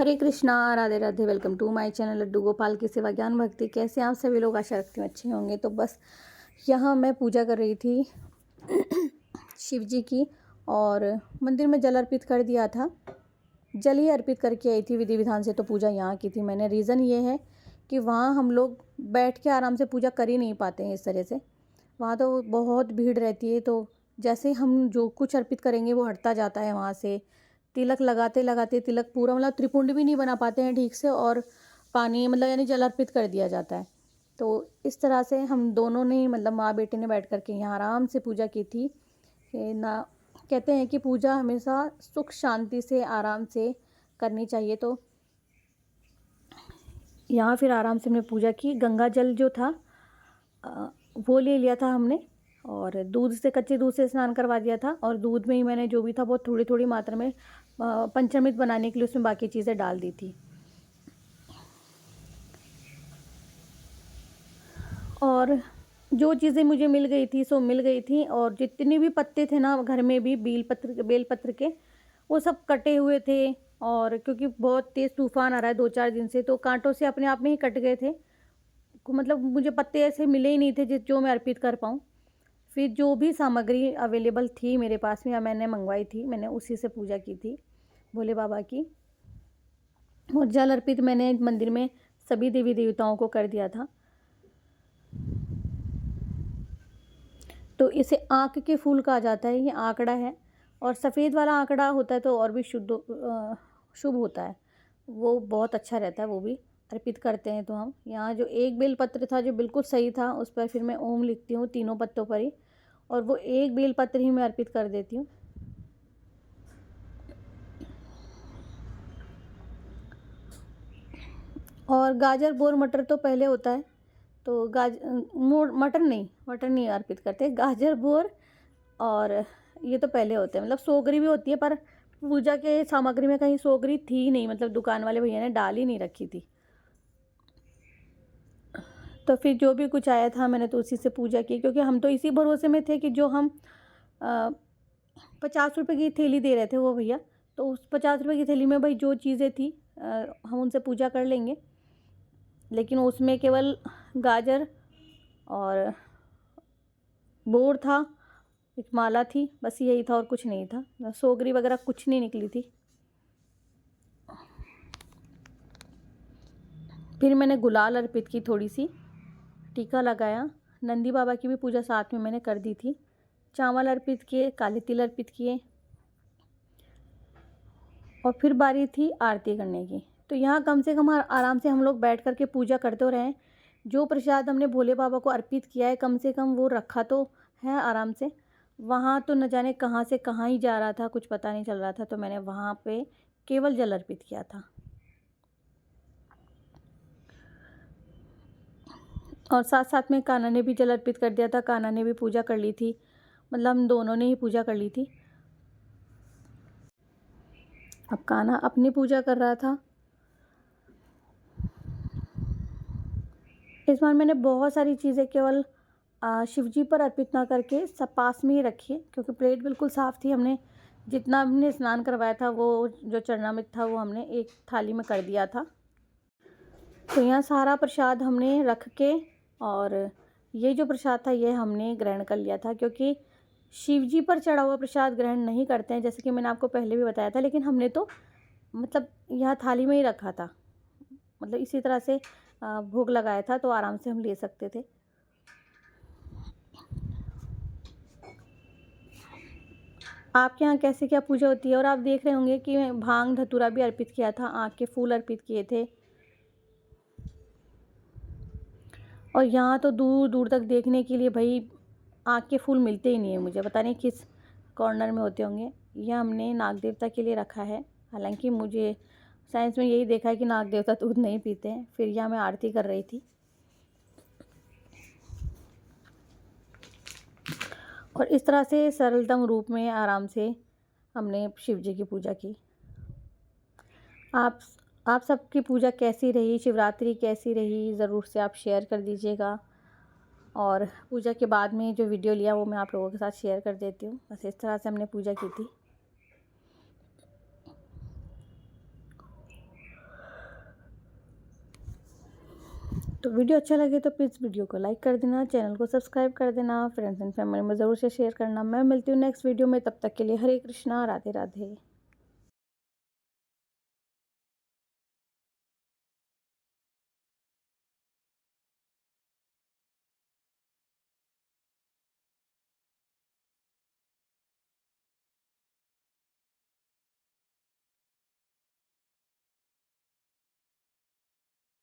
Hare Krishna, Radhe Radhe. Welcome to my channel Laddu Gopal की सेवा ज्ञान भक्ति। कैसे आप सभी लोग? आशा रखती हूँ अच्छे होंगे। तो बस यहाँ मैं पूजा कर रही थी शिव जी की, और मंदिर में जल अर्पित कर दिया था। जल ही अर्पित करके आई थी विधि विधान से, तो पूजा यहाँ की थी मैंने। रीज़न ये है कि वहाँ हम लोग बैठ के आराम से पूजा कर ही नहीं पाते हैं इस तरह से। वहाँ तो बहुत भीड़ रहती है, तो जैसे हम जो कुछ अर्पित करेंगे वो हटता जाता है वहाँ से। तिलक लगाते लगाते तिलक पूरा, मतलब त्रिपुंड भी नहीं बना पाते हैं ठीक से, और पानी मतलब यानी जल अर्पित कर दिया जाता है। तो इस तरह से हम दोनों ने, मतलब माँ बेटे ने बैठ करके यहाँ आराम से पूजा की थी। ना कहते हैं कि पूजा हमेशा सुख शांति से आराम से करनी चाहिए। तो यहाँ फिर आराम से हमने पूजा की। गंगा जल जो था वो ले लिया था हमने, और दूध से, कच्चे दूध से स्नान करवा दिया था। और दूध में ही मैंने जो भी था वो थोड़ी थोड़ी मात्रा में पंचामृत बनाने के लिए उसमें बाकी चीज़ें डाल दी थी। और जो चीज़ें मुझे मिल गई थी सो मिल गई थी। और जितने भी पत्ते थे ना घर में भी, बेल पत्र के, वो सब कटे हुए थे। और क्योंकि बहुत तेज़ तूफान आ रहा है 2-4 दिन से, तो कांटों से अपने आप में ही कट गए थे। मतलब मुझे पत्ते ऐसे मिले ही नहीं थे जो मैं अर्पित कर पाऊँ। फिर जो भी सामग्री अवेलेबल थी मेरे पास में या मैंने मंगवाई थी, मैंने उसी से पूजा की थी भोले बाबा की। और जल अर्पित मैंने मंदिर में सभी देवी देवताओं को कर दिया था। तो इसे आँख के फूल कहा जाता है। ये आंकड़ा है, और सफ़ेद वाला आंकड़ा होता है तो और भी शुभ होता है। वो बहुत अच्छा रहता है, वो भी अर्पित करते हैं। तो हम यहाँ जो एक बेल पत्र था जो बिल्कुल सही था, उस पर फिर मैं ओम लिखती हूँ तीनों पत्तों पर ही, और वो एक बेल पत्र ही मैं अर्पित कर देती हूँ। और गाजर बोर मटर तो पहले होता है, तो मटर नहीं अर्पित करते, गाजर बोर और ये तो पहले होते हैं। मतलब सोगरी भी होती है, पर पूजा के सामग्री में कहीं सोगरी थी नहीं, मतलब दुकान वाले भैया ने डाल ही नहीं रखी थी। तो फिर जो भी कुछ आया था मैंने तो उसी से पूजा की, क्योंकि हम तो इसी भरोसे में थे कि जो हम 50 रुपये की थैली दे रहे थे वो भैया, तो उस 50 रुपये की थैली में भाई जो चीज़ें थी हम उनसे पूजा कर लेंगे। लेकिन उसमें केवल गाजर और बोर था, एक माला थी, बस यही था और कुछ नहीं था। सोगरी वगैरह कुछ नहीं निकली थी। फिर मैंने गुलाल अर्पित की, थोड़ी सी टीका लगाया। नंदी बाबा की भी पूजा साथ में मैंने कर दी थी। चावल अर्पित किए, काले तिल अर्पित किए, और फिर बारी थी आरती करने की। तो यहाँ कम से कम आराम से हम लोग बैठ कर के पूजा करते रहे। जो प्रसाद हमने भोले बाबा को अर्पित किया है, कम से कम वो रखा तो है आराम से। वहाँ तो न जाने कहाँ से कहाँ ही जा रहा था, कुछ पता नहीं चल रहा था। तो मैंने वहाँ पे केवल जल अर्पित किया था। और साथ साथ में कान्हा ने भी जल अर्पित कर दिया था। कान्हा ने भी पूजा कर ली थी, मतलब हम दोनों ने ही पूजा कर ली थी। अब कान्हा अपनी पूजा कर रहा था। इस बार मैंने बहुत सारी चीज़ें केवल शिव जी पर अर्पित ना करके सब पास में ही रखी है, क्योंकि प्लेट बिल्कुल साफ़ थी। हमने जितना हमने स्नान करवाया था, वो जो चरणामृत था वो हमने एक थाली में कर दिया था। तो यहाँ सारा प्रसाद हमने रख के, और ये जो प्रसाद था ये हमने ग्रहण कर लिया था, क्योंकि शिव जी पर चढ़ा हुआ प्रसाद ग्रहण नहीं करते हैं, जैसे कि मैंने आपको पहले भी बताया था। लेकिन हमने तो मतलब यहाँ थाली में ही रखा था, मतलब इसी तरह से भोग लगाया था, तो आराम से हम ले सकते थे। आपके यहाँ कैसे क्या पूजा होती है? और आप देख रहे होंगे कि मैं भांग धतूरा भी अर्पित किया था, आँख के फूल अर्पित किए थे। और यहाँ तो दूर दूर तक देखने के लिए भाई आँख के फूल मिलते ही नहीं है मुझे, पता नहीं किस कॉर्नर में होते होंगे। यह हमने नाग देवता के लिए रखा है। हालांकि मुझे साइंस में यही देखा है कि नाग देवता दूध नहीं पीते हैं। फिर यहाँ मैं आरती कर रही थी, और इस तरह से सरलतम रूप में आराम से हमने शिव जी की पूजा की। आप सबकी पूजा कैसी रही, शिवरात्रि कैसी रही, ज़रूर से आप शेयर कर दीजिएगा। और पूजा के बाद में जो वीडियो लिया वो मैं आप लोगों के साथ शेयर कर देती हूँ। बस इस तरह से हमने पूजा की थी। तो वीडियो अच्छा लगे तो प्लीज़ वीडियो को लाइक कर देना, चैनल को सब्सक्राइब कर देना, फ्रेंड्स एंड फैमिली में ज़रूर से शेयर करना। मैं मिलती हूँ नेक्स्ट वीडियो में, तब तक के लिए हरे कृष्णा, राधे राधे।